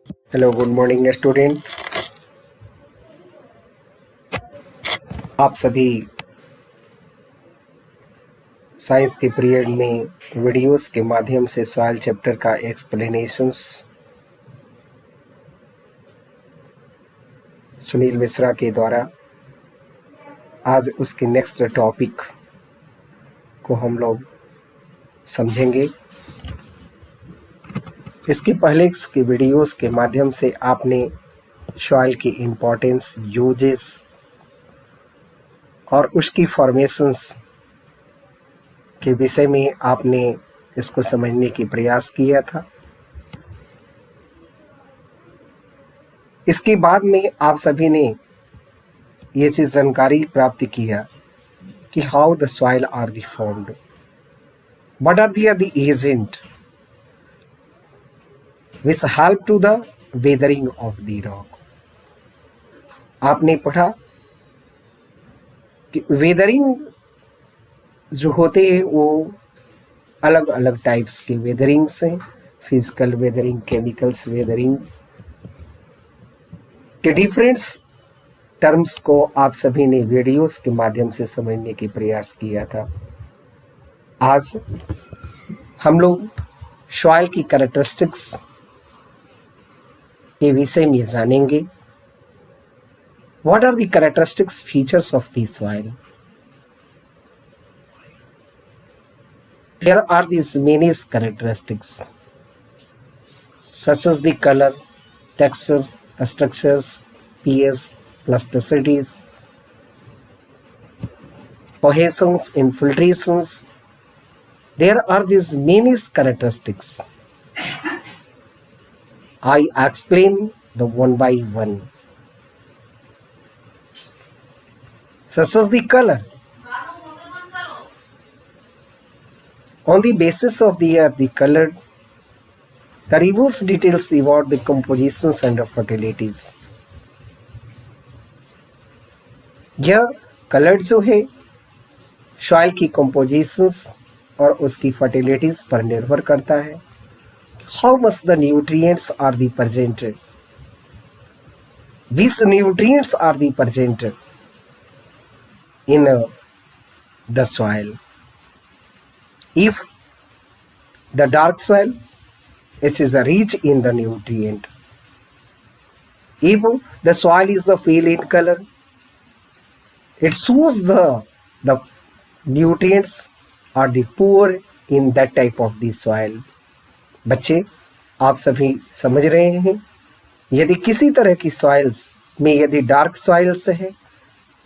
Hello, good morning student. आप सभी science के पीरियड में वीडियोस के माध्यम से सॉइल चैप्टर का एक्सप्लेनेशंस सुनील मिश्रा के द्वारा आज उसके नेक्स्ट टॉपिक को हम लोग समझेंगे। इसके पहले के वीडियोस के माध्यम से आपने सॉइल की इम्पोर्टेंस, यूजेस और उसकी फॉर्मेशंस के विषय में आपने इसको समझने की प्रयास किया था। इसके बाद में आप सभी ने ये चीज़ जानकारी प्राप्त किया कि how the soil are the formed, what are the agent which help to the weathering of the rock। आपने पढ़ा कि वेदरिंग जो होते हैं वो अलग अलग टाइप्स के वेदरिंग्स हैं। फिजिकल वेदरिंग, केमिकल्स वेदरिंग के डिफरेंट टर्म्स को आप सभी ने वीडियोस के माध्यम से समझने की प्रयास किया था। आज हम लोग सॉइल की कैरेक्टरिस्टिक्स के विषय में जानेंगे। What are the characteristics features of the soil? There are these many characteristics such as the color, textures, structures, pH, plasticities, cohesions, infiltrations. There are these many characteristics. I explain the one by one. Such as the color. On the basis of the color, the reverse details about the compositions and fertilities. यह colour जो है soil की compositions और उसकी फर्टिलिटीज पर निर्भर करता है। How much the nutrients are the present, which nutrients are the present in the soil. If the dark soil, it is rich in the nutrient. If the soil is the pale in color, it shows the nutrients are the poor in that type of the soil. बच्चे, आप सभी समझ रहे हैं, यदि किसी तरह की सॉइल्स में यदि डार्क सॉइल्स है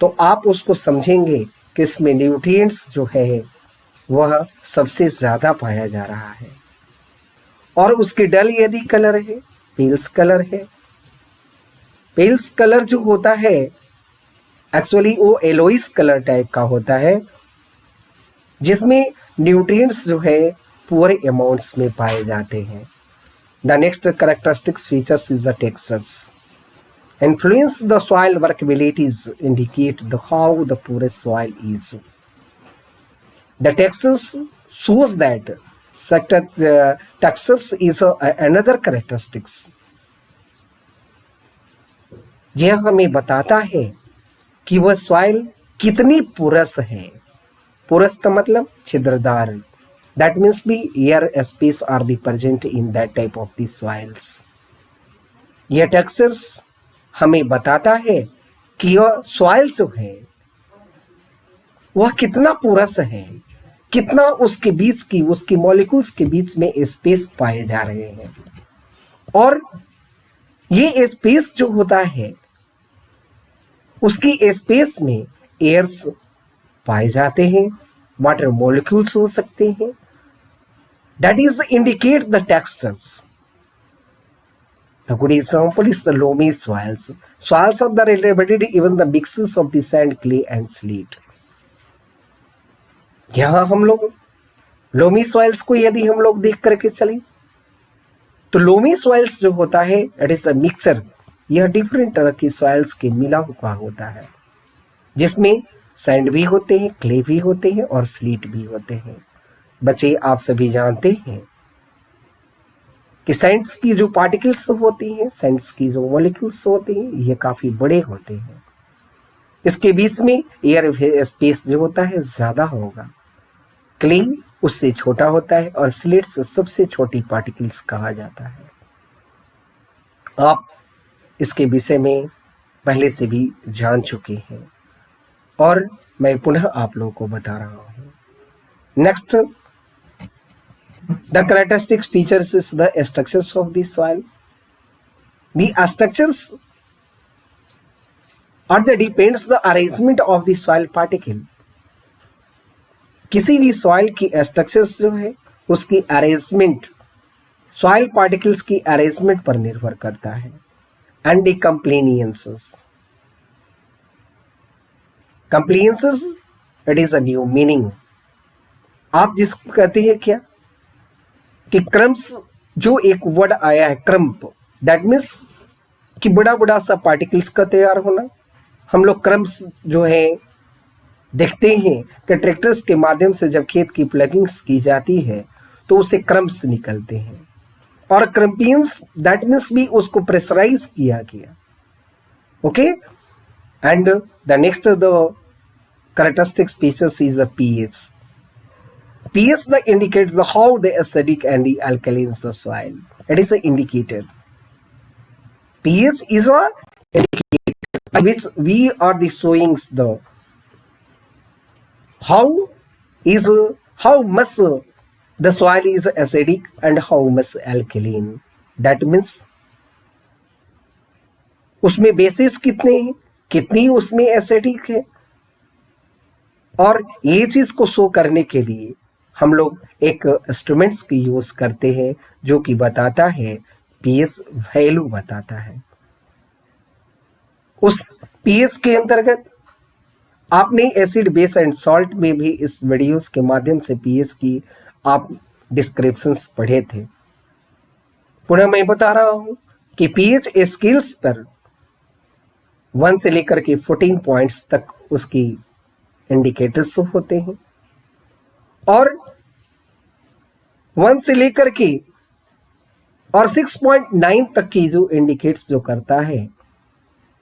तो आप उसको समझेंगे कि इसमें न्यूट्रिएंट्स जो है वह सबसे ज़्यादा पाया जा रहा है। और उसकी डल यदि कलर है, पेल्स कलर है, पेल्स कलर जो होता है एक्चुअली वो एलोइस कलर टाइप का होता है, जिसमें न्यूट्रिएंट्स जो है पूरे अमाउंट्स में पाए जाते हैं। The next characteristics features is the textures. Influence the soil workabilities indicate the how the porous soil is. The textures shows that textures is another characteristics. यह हमें बताता है कि वह सॉइल कितनी पोरस है। पोरस का मतलब छिद्रदार। That means भी air space are the present in that type of the soils. यह टेक्सचर्स हमें बताता है कि यह सॉइल जो है वह कितना पोरस है, कितना उसके बीच की उसकी मॉलिक्यूल्स के बीच में स्पेस पाए जा रहे हैं। और ये स्पेस जो होता है उसकी स्पेस में एयर्स पाए जाते हैं, वाटर मॉलिक्यूल्स हो सकते हैं। That is indicate the textures. The good example is the loamy soils. Soils of the related even the mixes of the sand, clay and sleet. यहाँ हम लोग लोमी सॉइल्स को यदि हम लोग देख करके चलें तो लोमी सॉइल्स जो होता है इट इज अ मिक्सचर। यह डिफरेंट तरह की सॉइल्स के मिला हुआ होता है, जिसमें सैंड भी होते हैं, क्ले भी होते हैं और स्लीट भी होते हैं। बच्चे, आप सभी जानते हैं कि सैंड्स की जो पार्टिकल्स होती हैं, सैंड्स की जो मॉलिक्यूल्स होती हैं, ये काफ़ी बड़े होते हैं। इसके बीच में एयर स्पेस जो होता है ज़्यादा होगा। क्ले उससे छोटा होता है और स्लेट्स सबसे छोटी पार्टिकल्स कहा जाता है। आप इसके विषय में पहले से भी जान चुके हैं और मैं पुनः आप लोगों को बता रहा हूँ। Next, the characteristic features is the structures of the soil. The structures are the depends the arrangement of the soil particle. किसी भी सॉइल की स्ट्रक्चर्स जो है उसकी अरेंजमेंट सॉइल पार्टिकल्स की अरेंजमेंट पर निर्भर करता है। And the compliances, compliances it is a new meaning. आप जिसको कहते हैं क्या कि क्रम्स, जो एक वर्ड आया है क्रम्प, दैट मीन्स कि बड़ा बड़ा सा पार्टिकल्स का तैयार होना। हम लोग क्रम्स जो है देखते हैं कि ट्रैक्टर्स के माध्यम से जब खेत की प्लगिंग्स की जाती है तो उसे क्रम्स निकलते हैं। और क्रम्पियंस दैट मीन्स भी उसको प्रेशराइज किया गया। Okay, and the next the characteristic features is the pH. pH that indicates the how the acidic and the alkaline the soil. It is an indicator. pH is a indicator by which we are the showing the how much the soil is acidic and how much alkaline. That means उसमें basis कितने हैं, कितनी उसमें acidic है। और ये चीज को शो करने के लिए हम लोग एक इंस्ट्रूमेंट्स की यूज करते हैं जो कि बताता है पीएच वैल्यू बताता है। उस पीएच के अंतर्गत आपने एसिड बेस एंड सॉल्ट में भी इस वीडियोस के माध्यम से पीएच की आप डिस्क्रिप्शंस पढ़े थे। पुनः मैं बता रहा हूं कि पीएच स्केल्स पर 1 से लेकर के 14 पॉइंट्स तक उसकी इंडिकेटर्स होते हैं और 1 से लेकर के और 6.9 तक की जो इंडिकेट्स जो करता है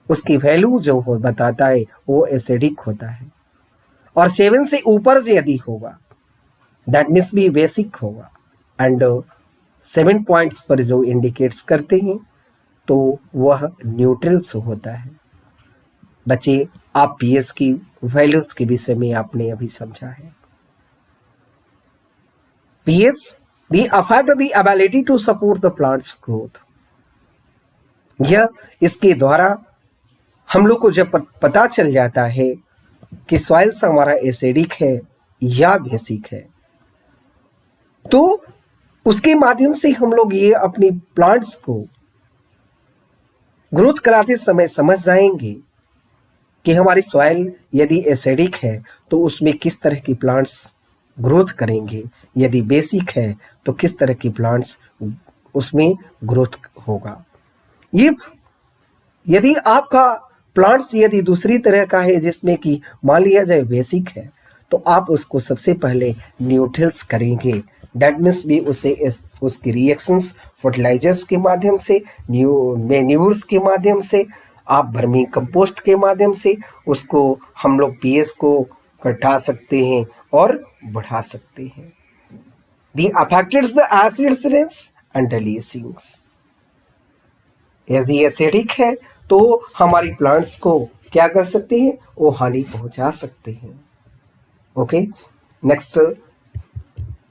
उसकी वैल्यू जो हो बताता है वो एसिडिक होता है। और 7 से ऊपर से यदि होगा दैट मीन्स भी बेसिक होगा। एंड 7 पॉइंट्स पर जो इंडिकेट्स करते हैं तो वह न्यूट्रल्स होता है। बच्चे, आप पीएच की वैल्यूज के विषय में आपने अभी समझा है। PH the affect the ability to support the plants growth. यह इसके द्वारा हम लोग को जब पता चल जाता है कि सॉइल्स हमारा एसिडिक है या बेसिक है तो उसके माध्यम से हम लोग ये अपनी प्लांट्स को ग्रोथ कराते समय समझ जाएंगे कि हमारी सॉइल यदि एसिडिक है तो उसमें किस तरह की प्लांट्स ग्रोथ करेंगे, यदि बेसिक है तो किस तरह की प्लांट्स उसमें ग्रोथ होगा। यदि आपका प्लांट्स यदि दूसरी तरह का है जिसमें कि मान लिया जाए बेसिक है तो आप उसको सबसे पहले न्यूट्रल्स करेंगे। दैट मीन्स भी उसे उसकी रिएक्शंस फर्टिलाइजर्स के माध्यम से, मैन्यूर्स के माध्यम से, आप वर्मी कंपोस्ट के माध्यम से उसको हम लोग पीएच को घटा सकते हैं और बढ़ा सकते हैं। The affected the acids range and releasings. यदि एसिडिक है तो हमारी प्लांट्स को क्या कर सकते हैं, वो हानि पहुंचा सकते हैं। ओके, नेक्स्ट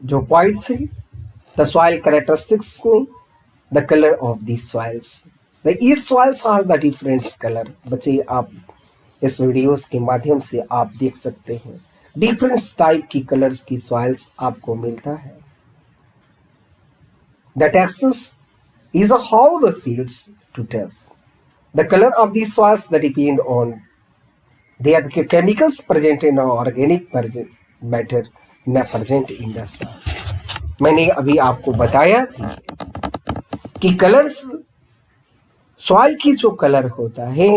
जो पॉइंट्स है द सॉइल कैरेक्टरिस्टिक्स में the colour of the soils. The each soils are the different colour. बच्चे, आप इस वीडियोस के माध्यम से आप देख सकते हैं डिफरेंट टाइप की कलर्स की सॉइल्स आपको मिलता है। The textures is how the fields to test. The color of these soils that depend on they are the chemicals present in our organic matter in a present in the soil. मैंने अभी आपको बताया कि colours, soil की जो colour होता है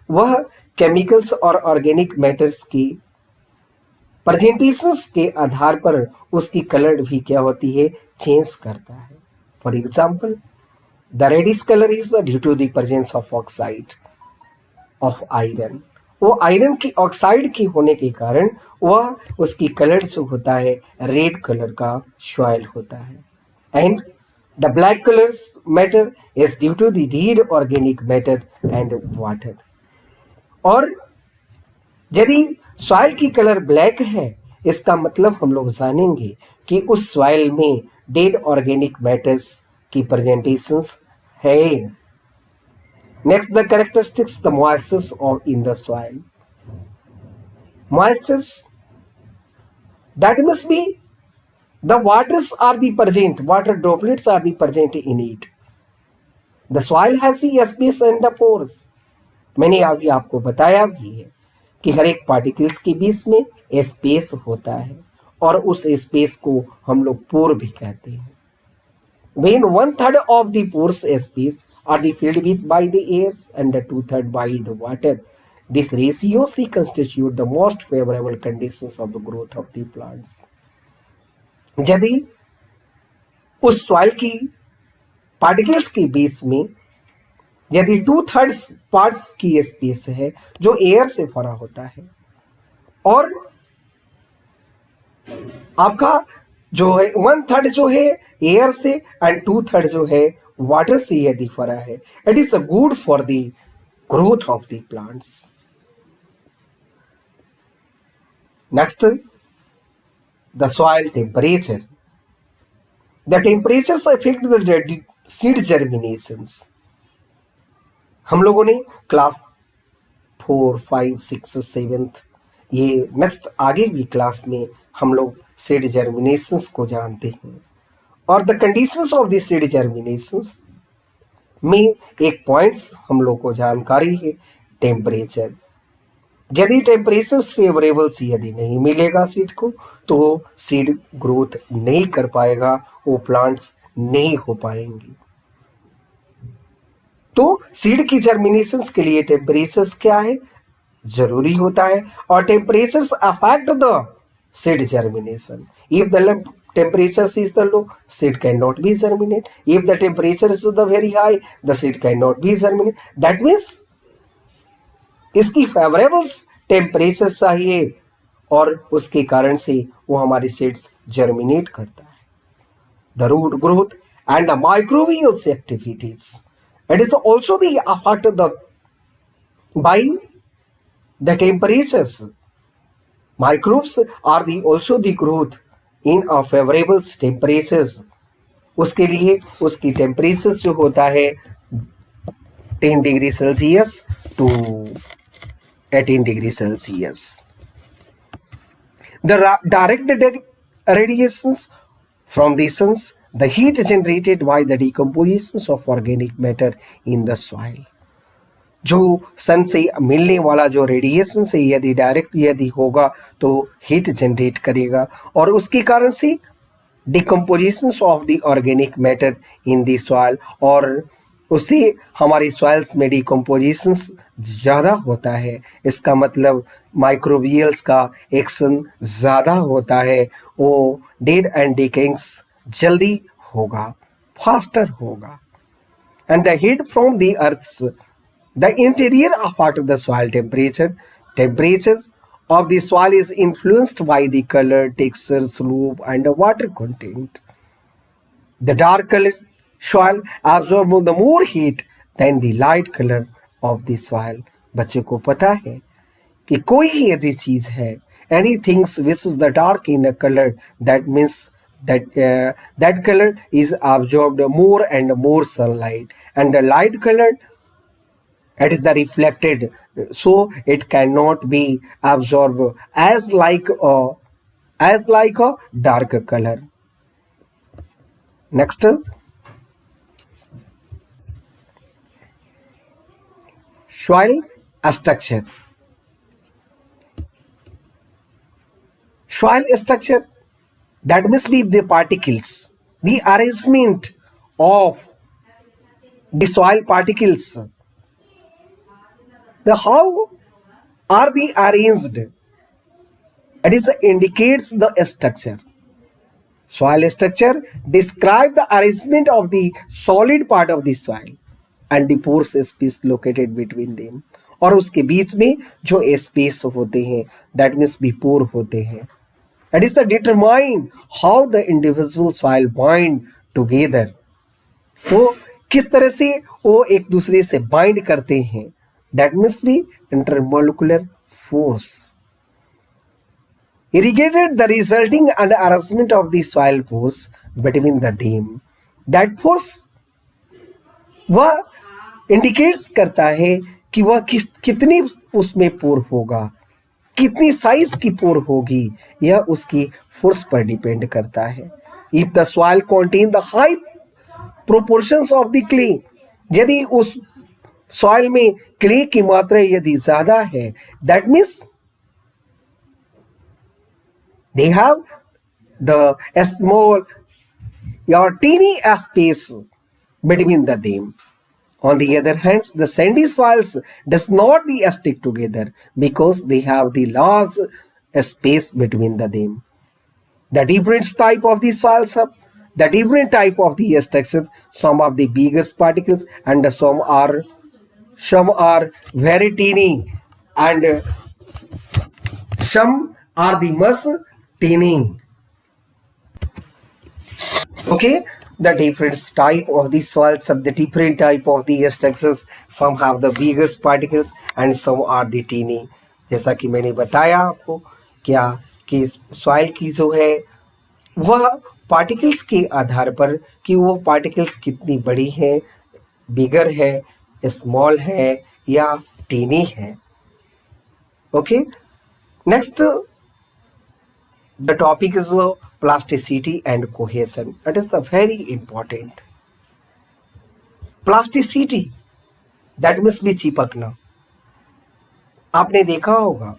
वह केमिकल्स और ऑर्गेनिक मैटर्स की प्रेजेंटेशंस के आधार पर उसकी कलर भी क्या होती है, चेंज करता है। For example The reddish color is due to the presence of oxide of iron. वो आयरन की ऑक्साइड की होने के कारण वह उसकी कलर जो होता है रेड कलर का सॉइल होता है. And the black colours matter is due to the deed organic matter and water. और यदि सॉइल की कलर ब्लैक है इसका मतलब हम लोग जानेंगे कि उस सॉइल में डेड ऑर्गेनिक मैटर्स की प्रेजेंटेशंस है. Next, the characteristics, the moistures of in the soil. Moistures, that must be the waters are the present, water droplets are the present in it. The soil has the space and the pores. मैंने अभी आपको बताया भी है कि हर एक particles के बीच में स्पेस होता है और उस स्पेस को हम लोग पोर भी कहते हैं. When 1/3 of the pores space are filled with by the air and the 2/3 by the water, this ratios constitute the most favorable conditions of the growth of the plants. यदि उस सॉइल की particles के बीच में यदि 2/3 parts की space है जो air से भरा होता है और आपका जो है 1/3 जो है एयर से एंड 2/3 जो है वाटर से यदि भरा है, it is good for the growth of the plants. Next, the soil temperature. The temperatures affect the seed germinations. हम लोगों ने क्लास 4, 5, 6, 7 ये नेक्स्ट आगे भी क्लास में हम लोग सीड जर्मिनेशंस को जानते हैं. और the conditions of the seed germinations में एक पॉइंट्स हम लोग को जानकारी है टेम्परेचर. यदि टेम्परेचर फेवरेबल से यदि नहीं मिलेगा सीड को तो सीड ग्रोथ नहीं कर पाएगा, वो प्लांट्स नहीं हो पाएंगे. तो सीड की जर्मिनेशंस के लिए टेम्परेचर्स क्या है जरूरी होता है और temperatures affect the seed germination. If the temperature is the low, seed cannot be germinate. If the temperature is the very high, the seed cannot be germinate. That means इसकी फेवरेबल टेम्परेचर चाहिए और उसके कारण से वो हमारी seeds germinate करता है. The root growth and the microbial activities, it is also the affect the by the temperatures. Microbes are the also the growth in a favourable temperatures. उसके लिए उसकी टेम्परेचर जो होता है 10 degree Celsius to 18 degree Celsius. The direct radiations from the suns, the heat generated by the decomposition of organic matter in the soil. जो सन से मिलने वाला जो रेडिएशन से यदि डायरेक्ट यदि होगा तो हीट जनरेट करेगा और उसके कारण से decomposition of the organic matter in the soil और उससे हमारी सॉइल्स में डिकम्पोजिशन ज़्यादा होता है. इसका मतलब माइक्रोबियल्स का एक्शन ज़्यादा होता है, वो डेड एंड डिकेइंग्स जल्दी होगा, फास्टर होगा. And the heat from the earth's, the interior affect the soil temperature. Temperatures of the soil is influenced by the color, texture, slope, and the water content. The dark color soil absorb the more heat than the light color of the soil. बच्चों को पता है कि कोई ही यदि चीज है, anything which is the dark in a color, that means that color is absorbed more and more sunlight, and the light color, it is the reflected, so it cannot be absorbed as like a dark color. Next, soil structure. Soil structure, that must be the particles, the arrangement of the soil particles. The how are they arranged? It is indicates the structure. Soil structure describe the arrangement of the solid part of the soil and the porous space located between them. और उसके बीच में जो space होते हैं, that means भी पोर होते हैं. That is the determine how the individual soil bind together. तो किस तरह से वो एक दूसरे से बाइंड करते हैं. That means भी intermolecular force. Irrigated the resulting and arrangement of the soil pores between the them. That force वह इंडिकेट्स करता है कि वह कितनी उसमें पोर होगा, कितनी साइज की पोर होगी, यह उसकी फोर्स पर डिपेंड करता है. If the soil contain the high proportions of the clay, यदि उस सॉइल में क्ले की मात्रा यदि ज्यादा है, that means they have the small or teeny space between the them. On the other hand, the sandy soils does not stick together because they have the large space between the them. The different type of the soils have the different type of the structures. Some of the biggest particles and some are very teeny and some are the much teeny. Okay, the different type of the soils of the different type of the structures. Some have the biggest particles and some are the teeny. जैसा कि मैंने बताया आपको क्या कि soil की जो है वह पार्टिकल्स के आधार पर कि वो पार्टिकल्स कितनी बड़ी हैं, बिगर है, स्मॉल है या टीनी है. Okay, next the topic is plasticity and cohesion. That is the very important. Plasticity, that means भी चिपकना. आपने देखा होगा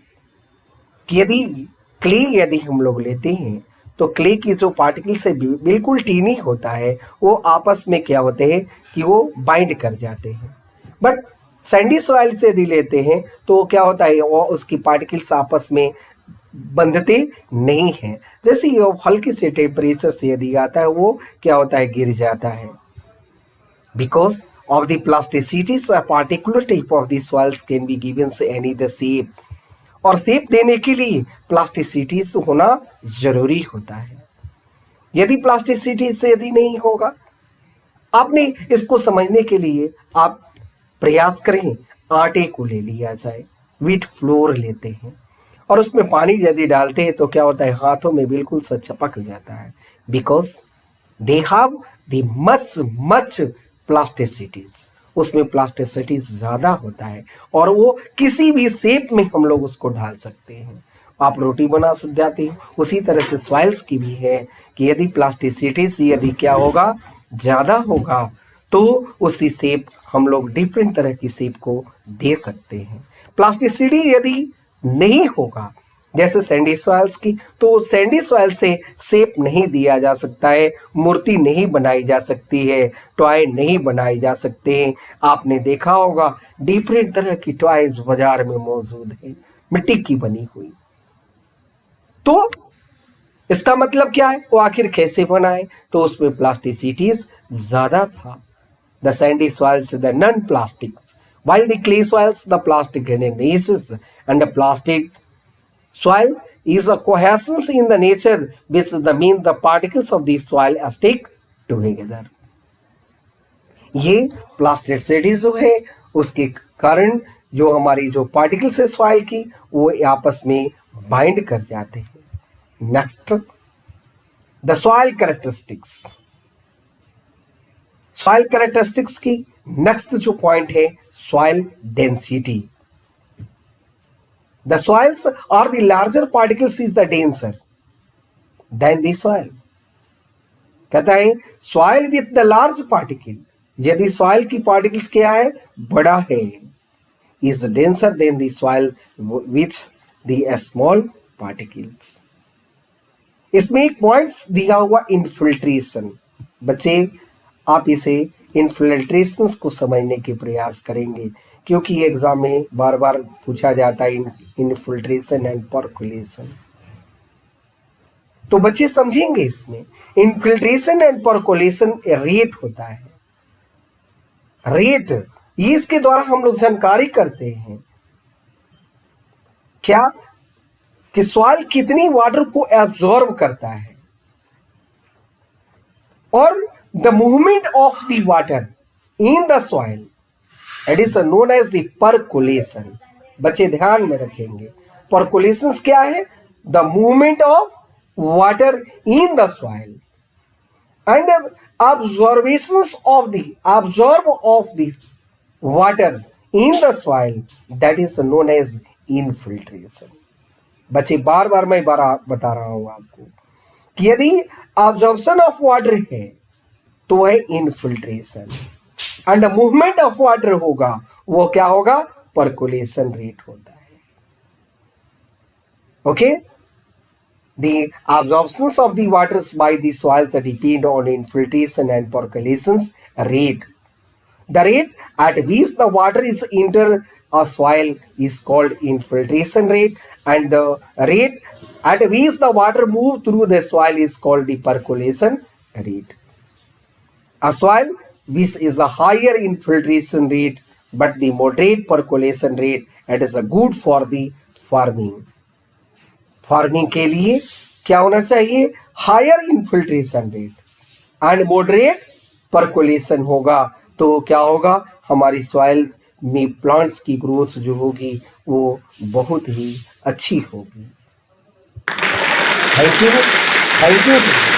कि यदि हम लोग लेते हैं तो क्ले की जो पार्टिकल्स है बिल्कुल टीनी होता है, वो आपस में क्या होते हैं कि वो बाइंड कर जाते हैं. बट सैंडी सॉइल से यदि लेते हैं तो क्या होता है, वो उसकी पार्टिकल्स आपस में बंधते नहीं हैं. जैसे ये हल्के से टेम्परेचर से यदि आता है वो क्या होता है, गिर जाता है. Because of the plasticities a particular type of the soils can be given any the shape. और शेप देने के लिए प्लास्टिसिटीज होना जरूरी होता है. यदि प्लास्टिसिटी से यदि नहीं होगा, आपने इसको समझने के लिए आप प्रयास करें, आटे को ले लिया जाए, व्हीट फ्लोर लेते हैं और उसमें पानी यदि डालते हैं तो क्या होता है, हाथों में बिल्कुल सा चपक जाता है. Because they have the much plasticities. उसमें प्लास्टिसिटीज ज़्यादा होता है और वो किसी भी शेप में हम लोग उसको डाल सकते हैं. आप रोटी बना जाते हैं, उसी तरह से सॉइल्स की भी है कि यदि प्लास्टिसिटीज यदि क्या होगा, ज़्यादा होगा, तो उसी शेप हम लोग डिफरेंट तरह की शेप को दे सकते हैं. प्लास्टिसिटी यदि नहीं होगा जैसे सैंडी सॉइल्स की, तो सैंडी सॉइल से शेप नहीं दिया जा सकता है, मूर्ति नहीं बनाई जा सकती है, टॉय नहीं बनाई जा सकते हैं. आपने देखा होगा डिफरेंट तरह की टॉयज बाजार में मौजूद है मिट्टी की बनी हुई. तो इसका मतलब क्या है, वो आखिर कैसे बना है, तो उसमें प्लास्टिसिटीज ज्यादा था. The Sandy soils the non plastics, while the clay soils the plastic granules, and the plastic soil is a cohesion in the nature which the mean the particles of the soil stick together. ये plasticity जो है उसके कारण जो हमारी जो particles है soil की वो आपस में बाइंड कर जाते हैं. Next, the soil characteristics. Soil characteristics की नेक्स्ट जो पॉइंट है, soil density. The soils or the larger particles is the denser than the soil. कहता है soil with the large particle, यदि soil की particles क्या है, बड़ा है, is denser than the soil with the small particles. इसमें एक पॉइंट्स दिया हुआ इनफिल्ट्रेशन. बच्चे आप इसे इनफिल्ट्रेशंस को समझने के प्रयास करेंगे क्योंकि एग्जाम में बार बार पूछा जाता है इनफिल्ट्रेशन एंड परकुलेशन. तो बच्चे समझेंगे इसमें इनफिल्ट्रेशन एंड परकोलेशन रेट होता है। रेट ये इसके द्वारा हम लोग जानकारी करते हैं क्या कि सॉइल कितनी वाटर को एब्जॉर्ब करता है और the movement of the water in the soil it is known as the percolation. बच्चे ध्यान में रखेंगे परकोलेशन क्या है? The movement of water in the soil and absorb of the water in the soil, that is known as infiltration। बच्चे बार बार मैं बता रहा हूं आपको कि यदि absorption ऑफ वाटर है तो वह infiltration and movement of water होगा वो क्या होगा? परकोलेशन रेट होता है। Okay The absorptions of the waters by the soils that depend on infiltration and percolation's rate. The rate at which the water is enter a soil is called infiltration rate, and the rate at which the water move through the soil is called the percolation rate. A soil which is a higher infiltration rate but the moderate percolation rate, it is a good for the farming. Farming के लिए क्या होना चाहिए? Higher infiltration rate and moderate percolation होगा तो क्या होगा? हमारी सॉइल में प्लांट्स की ग्रोथ जो होगी वो बहुत ही अच्छी होगी। Thank you.